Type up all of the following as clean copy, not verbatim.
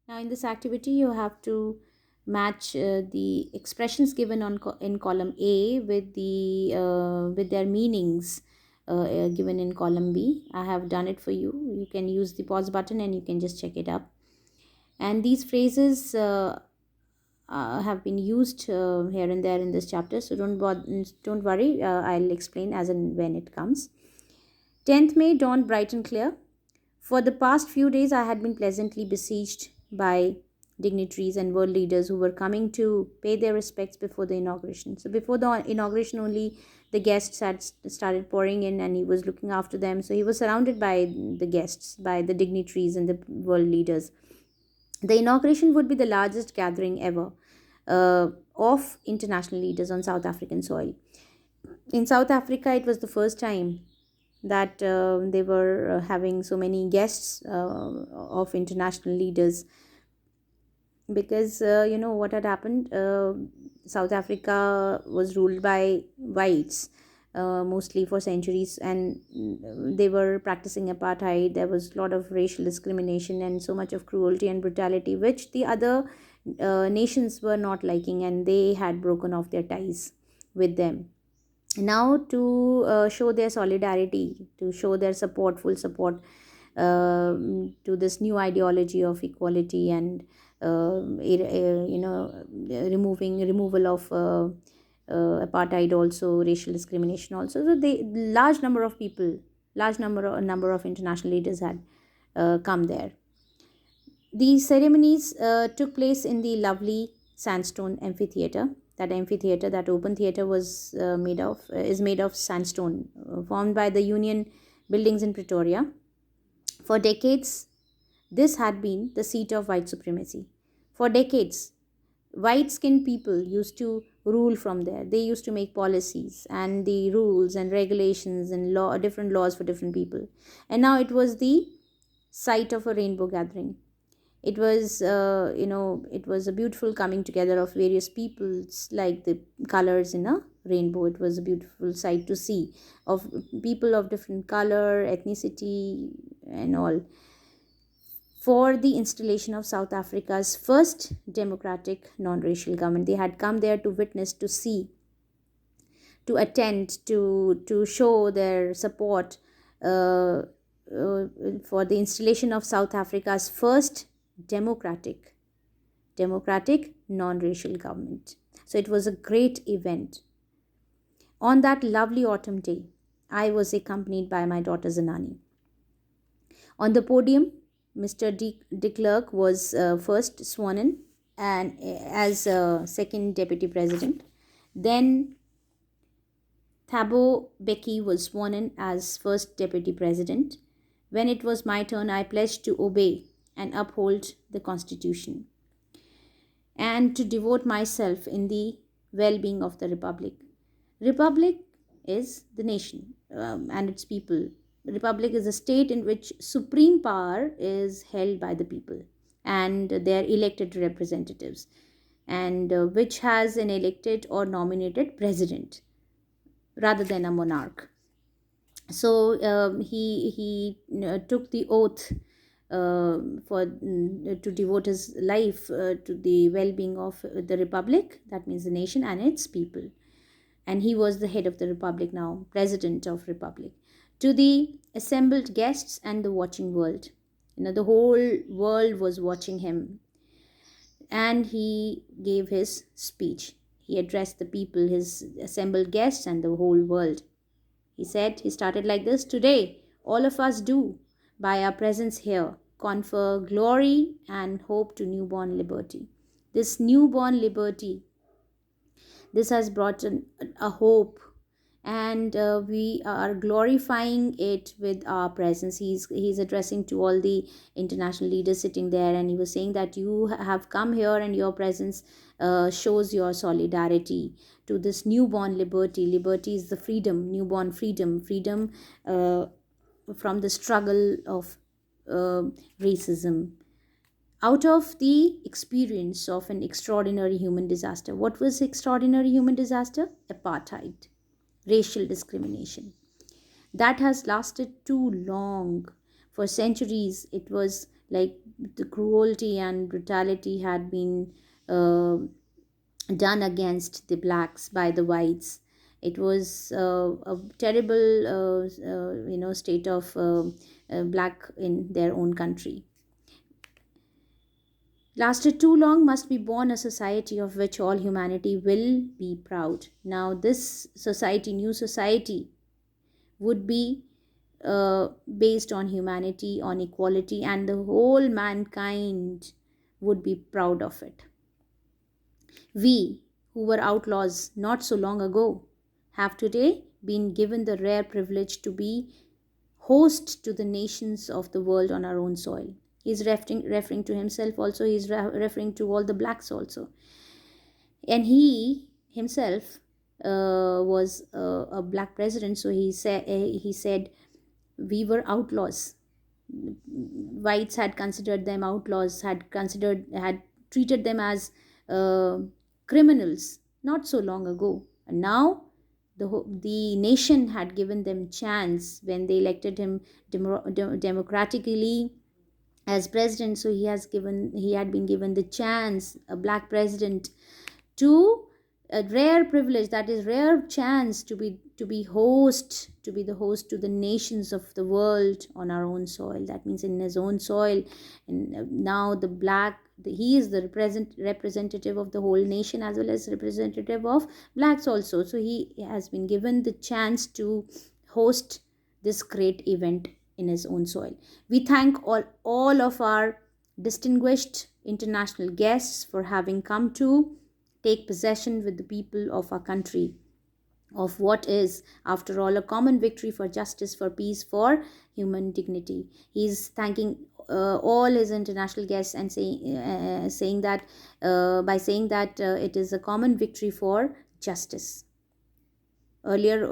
Now, in this activity, you have to match the expressions given in column A with their meanings given in column B. I have done it for you. You can use the pause button and you can just check it up. And these phrases have been used here and there in this chapter, so don't worry. I'll explain as and when it comes. 10th May dawned bright and clear. For the past few days, I had been pleasantly besieged by dignitaries and world leaders who were coming to pay their respects before the inauguration. So, before the inauguration, only the guests had started pouring in, and he was looking after them. So, he was surrounded by the guests, by the dignitaries and the world leaders. The inauguration would be the largest gathering ever of international leaders on South African soil. In South Africa, it was the first time that they were having so many guests of international leaders, because what had happened. South Africa was ruled by whites mostly for centuries, and they were practicing apartheid. There was a lot of racial discrimination and so much of cruelty and brutality, which the other nations were not liking, and they had broken off their ties with them. Now, to show their solidarity, to show their support, full support to this new ideology of equality and removal of apartheid, also racial discrimination also. So they large number of people, number of international leaders had come there. The ceremonies took place in the lovely sandstone amphitheater. That amphitheater, that open theater, was made of sandstone, formed by the Union buildings in Pretoria. For decades, this had been the seat of white supremacy. For decades, white skinned people used to rule from there. They used to make policies and the rules and regulations and different laws for different people. And now it was the site of a rainbow gathering. It was it was a beautiful coming together of various peoples, like the colors in a rainbow. It was a beautiful sight to see, of people of different color, ethnicity, and all, for the installation of South Africa's first democratic non-racial government. They had come there to witness, to see, to attend, to show their support uh, for the installation of South Africa's first democratic non-racial government. So it was a great event. On that lovely autumn day, I was accompanied by my daughter Zanani. On the podium, Mr. De Klerk was first sworn in and as second deputy president. Then Thabo Mbeki was sworn in as first deputy president. When it was my turn, I pledged to obey and uphold the constitution and to devote myself in the well-being of the republic. Republic is the nation and its people. Republic is a state in which supreme power is held by the people and their elected representatives, and which has an elected or nominated president rather than a monarch. So he took the oath for to devote his life to the well-being of the republic, that means the nation and its people. And he was the head of the republic now, president of republic. To the assembled guests and the watching world, the whole world was watching him, and he gave his speech. He addressed the people, his assembled guests and the whole world. He started like this: today all of us do, by our presence here, confer glory and hope to newborn liberty. This newborn liberty, this has brought a hope, and we are glorifying it with our presence. He's addressing to all the international leaders sitting there, and he was saying that you have come here, and your presence shows your solidarity to this newborn liberty. Liberty is the freedom, newborn freedom from the struggle of uh, racism, out of the experience of an extraordinary human disaster. What was extraordinary human disaster? Apartheid, racial discrimination. That has lasted too long. For centuries, it was like the cruelty and brutality had been uh, done against the blacks by the whites. It was a terrible state of black in their own country. Lasted too long must be born a society of which all humanity will be proud. Now this society, new society, would be based on humanity, on equality, and the whole mankind would be proud of it. We, who were outlaws not so long ago, have today been given the rare privilege to be host to the nations of the world on our own soil. He's referring to himself also, he's referring to all the blacks also. And he himself was a black president, so he said we were outlaws. Whites had considered them outlaws, had treated them as uh, criminals not so long ago, and now the nation had given them chance when they elected him democratically as president. So he had been given the chance, a black president, to a rare privilege, that is rare chance, to be the host to the nations of the world on our own soil. That means in his own soil. And now he is the representative of the whole nation as well as representative of blacks also. So he has been given the chance to host this great event in his own soil. We thank all of our distinguished international guests for having come to take possession with the people of our country of what is, after all, a common victory for justice, for peace, for human dignity. He's thanking all his international guests and saying that it is a common victory for justice. Earlier,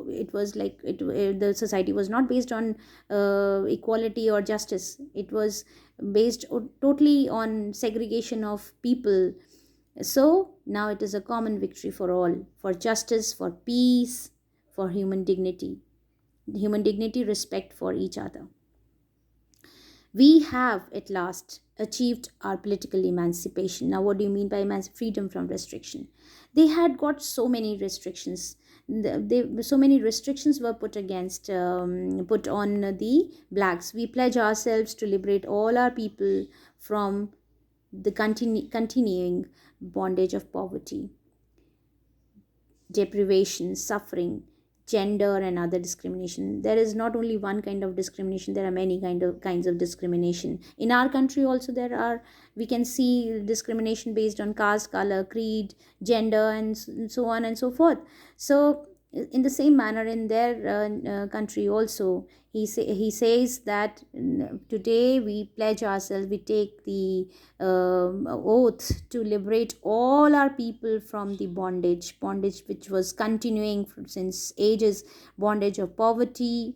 it was like the society was not based on equality or justice. It was based totally on segregation of people. So now it is a common victory for all, for justice, for peace, for human dignity, respect for each other. We have at last achieved our political emancipation. Now, what do you mean by freedom from restriction? They had got so many restrictions. So many restrictions were put on the blacks. We pledge ourselves to liberate all our people from the continuing bondage of poverty, deprivation, suffering, gender, and other discrimination. There is not only one kind of discrimination, there are many kinds of discrimination. In our country also we can see discrimination based on caste, color, creed, gender, and so on and so forth. So in the same manner, in their country also, he says that today we pledge ourselves, we take the oath to liberate all our people from the bondage which was continuing since ages, bondage of poverty,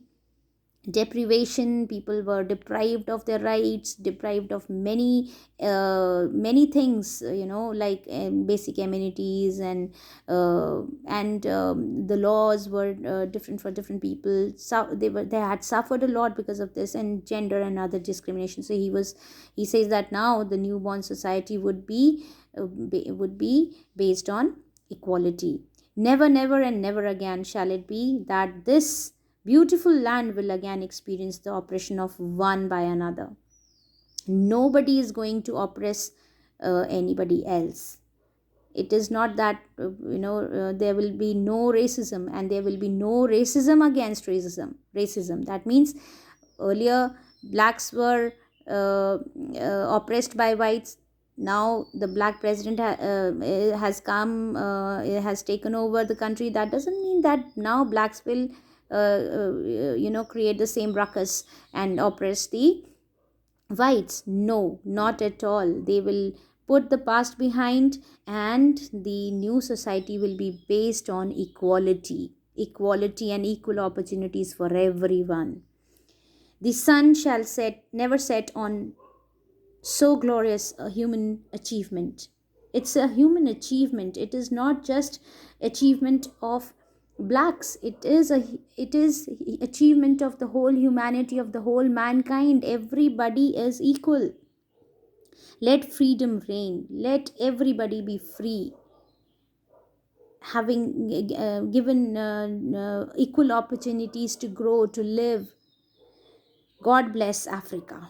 deprivation. People were deprived of their rights, deprived of many things, like basic amenities, and the laws were different for different people. So they had suffered a lot because of this, and gender and other discrimination. So he says that now the newborn society would be based on equality. Never, never, and never again shall it be that this beautiful land will again experience the oppression of one by another. Nobody is going to oppress anybody else. It is not that there will be no racism, and there will be no racism against racism. That means earlier blacks were oppressed by whites. Now the black president has come, has taken over the country. That doesn't mean that now blacks will create the same ruckus and oppress the whites. No, not at all. They will put the past behind, and the new society will be based on equality and equal opportunities for everyone. The sun shall never set on so glorious a human achievement. It's a human achievement. It is not just achievement of blacks. It is achievement of the whole humanity, of the whole mankind. Everybody is equal. Let freedom reign. Let everybody be free, having given equal opportunities to grow, to live. God bless Africa.